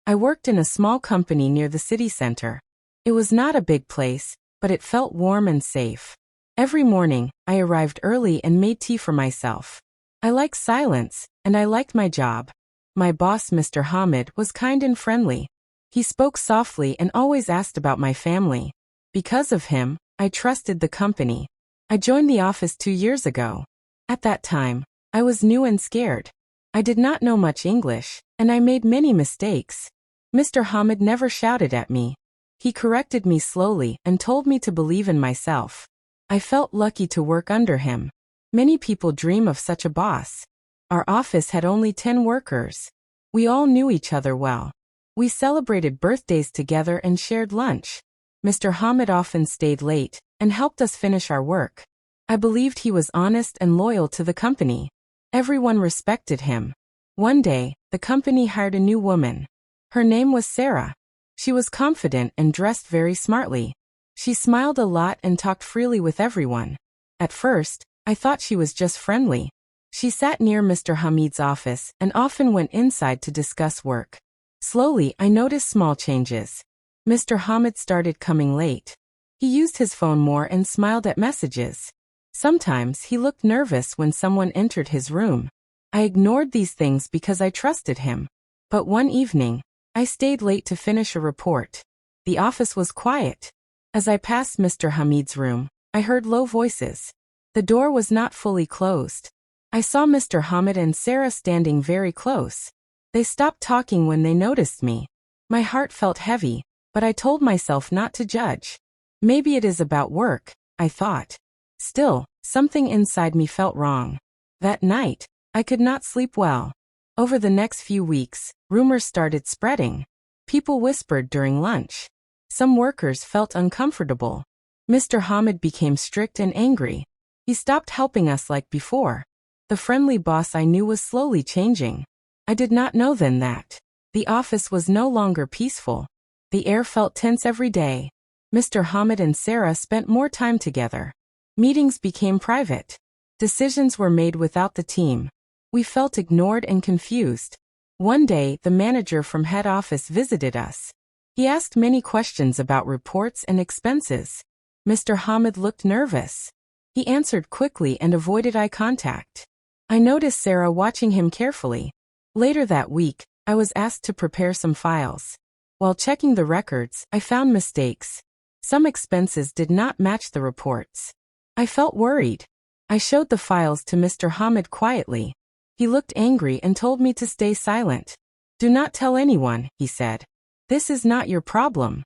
I worked in a small company near the city center. It was not a big place, but it felt warm and safe. Every morning, I arrived early and made tea for myself. I liked silence, and I liked my job. My boss, Mr. Hamid, was kind and friendly. He spoke softly and always asked about my family. Because of him, I trusted the company. I joined the office 2 years ago. At that time, I was new and scared. I did not know much English, and I made many mistakes. Mr. Hamid never shouted at me. He corrected me slowly and told me to believe in myself. I felt lucky to work under him. Many people dream of such a boss. Our office had only 10 workers. We all knew each other well. We celebrated birthdays together and shared lunch. Mr. Hamid often stayed late and helped us finish our work. I believed he was honest and loyal to the company. Everyone respected him. One day, the company hired a new woman. Her name was Sarah. She was confident and dressed very smartly. She smiled a lot and talked freely with everyone. At first, I thought she was just friendly. She sat near Mr. Hamid's office and often went inside to discuss work. Slowly, I noticed small changes. Mr. Hamid started coming late. He used his phone more and smiled at messages. Sometimes he looked nervous when someone entered his room. I ignored these things because I trusted him. But one evening, I stayed late to finish a report. The office was quiet. As I passed Mr. Hamid's room, I heard low voices. The door was not fully closed. I saw Mr. Hamid and Sarah standing very close. They stopped talking when they noticed me. My heart felt heavy, but I told myself not to judge. Maybe it is about work, I thought. Still, something inside me felt wrong. That night, I could not sleep well. Over the next few weeks, rumors started spreading. People whispered during lunch. Some workers felt uncomfortable. Mr. Hamid became strict and angry. He stopped helping us like before. The friendly boss I knew was slowly changing. I did not know then that the office was no longer peaceful. The air felt tense every day. Mr. Hamid and Sarah spent more time together. Meetings became private. Decisions were made without the team. We felt ignored and confused. One day, the manager from head office visited us. He asked many questions about reports and expenses. Mr. Hamid looked nervous. He answered quickly and avoided eye contact. I noticed Sarah watching him carefully. Later that week, I was asked to prepare some files. While checking the records, I found mistakes. Some expenses did not match the reports. I felt worried. I showed the files to Mr. Hamid quietly. He looked angry and told me to stay silent. "Do not tell anyone," he said. "This is not your problem."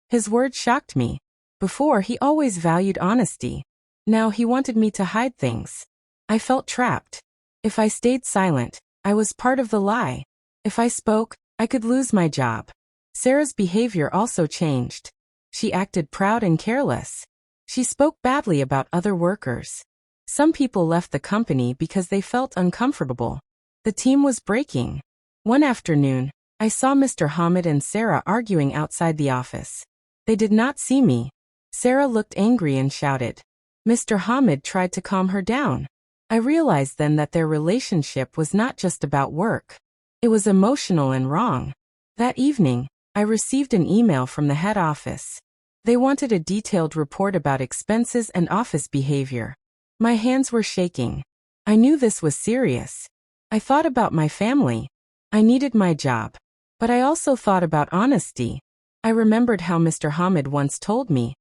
His words shocked me. Before, he always valued honesty. Now he wanted me to hide things. I felt trapped. If I stayed silent, I was part of the lie. If I spoke, I could lose my job. Sarah's behavior also changed. She acted proud and careless. She spoke badly about other workers. Some people left the company because they felt uncomfortable. The team was breaking. One afternoon, I saw Mr. Hamid and Sarah arguing outside the office. They did not see me. Sarah looked angry and shouted. Mr. Hamid tried to calm her down. I realized then that their relationship was not just about work. It was emotional and wrong. That evening, I received an email from the head office. They wanted a detailed report about expenses and office behavior. My hands were shaking. I knew this was serious. I thought about my family. I needed my job. But I also thought about honesty. I remembered how Mr. Hamid once told me,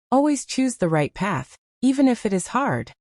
"Always choose the right path, even if it is hard."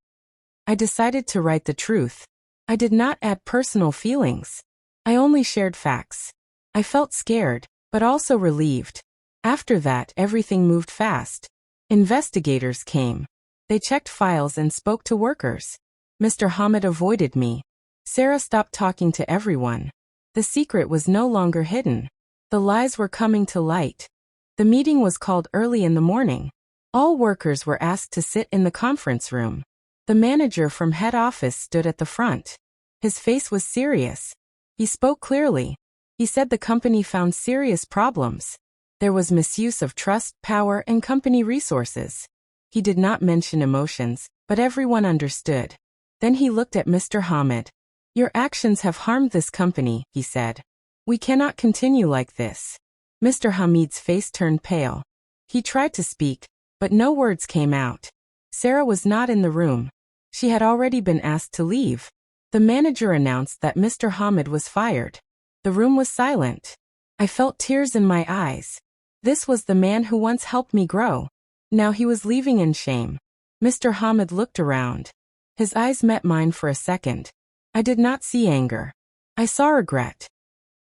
I decided to write the truth. I did not add personal feelings. I only shared facts. I felt scared, but also relieved. After that, everything moved fast. Investigators came. They checked files and spoke to workers. Mr. Hamid avoided me. Sarah stopped talking to everyone. The secret was no longer hidden. The lies were coming to light. The meeting was called early in the morning. All workers were asked to sit in the conference room. The manager from head office stood at the front. His face was serious. He spoke clearly. He said the company found serious problems. There was misuse of trust, power, and company resources. He did not mention emotions, but everyone understood. Then he looked at Mr. Hamid. "Your actions have harmed this company," he said. We cannot continue like this. Mr. Hamid's face turned pale. He tried to speak, but no words came out. Sarah was not in the room. She had already been asked to leave. The manager announced that Mr. Hamid was fired. The room was silent. I felt tears in my eyes. This was the man who once helped me grow. Now he was leaving in shame. Mr. Hamid looked around. His eyes met mine for a second. I did not see anger. I saw regret.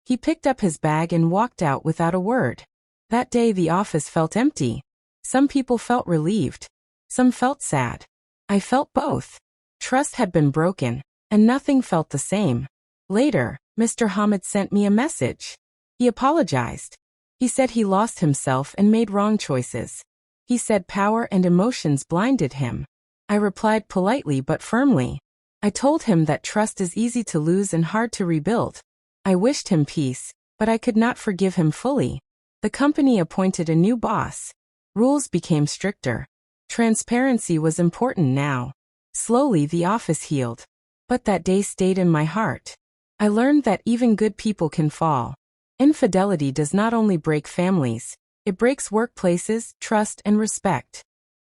He picked up his bag and walked out without a word. That day the office felt empty. Some people felt relieved. Some felt sad. I felt both. Trust had been broken, and nothing felt the same. Later, Mr. Hamid sent me a message. He apologized. He said he lost himself and made wrong choices. He said power and emotions blinded him. I replied politely but firmly. I told him that trust is easy to lose and hard to rebuild. I wished him peace, but I could not forgive him fully. The company appointed a new boss. Rules became stricter. Transparency was important now. Slowly the office healed. But that day stayed in my heart. I learned that even good people can fall. Infidelity does not only break families, it breaks workplaces, trust, and respect.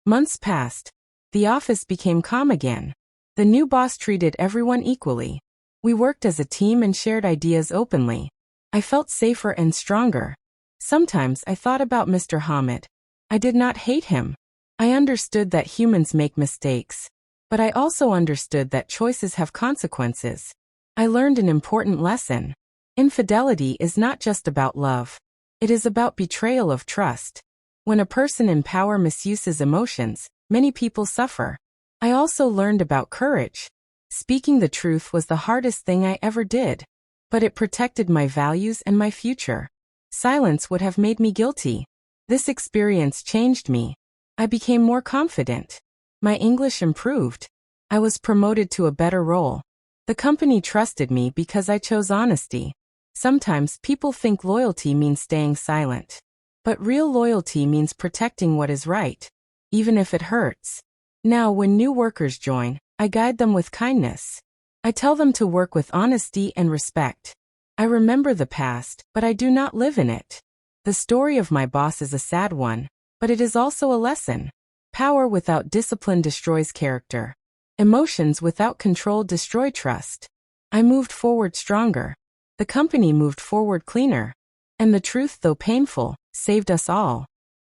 Months passed. The office became calm again. The new boss treated everyone equally. We worked as a team and shared ideas openly. I felt safer and stronger. Sometimes I thought about Mr. Hamid. I did not hate him. I understood that humans make mistakes. But I also understood that choices have consequences. I learned an important lesson. Infidelity is not just about love. It is about betrayal of trust. When a person in power misuses emotions, many people suffer. I also learned about courage. Speaking the truth was the hardest thing I ever did. But it protected my values and my future. Silence would have made me guilty. This experience changed me. I became more confident. My English improved. I was promoted to a better role. The company trusted me because I chose honesty. Sometimes people think loyalty means staying silent. But real loyalty means protecting what is right, even if it hurts. Now, when new workers join, I guide them with kindness. I tell them to work with honesty and respect. I remember the past, but I do not live in it. The story of my boss is a sad one, but it is also a lesson. Power without discipline destroys character. Emotions without control destroy trust. I moved forward stronger. The company moved forward cleaner. And the truth, though painful, saved us all.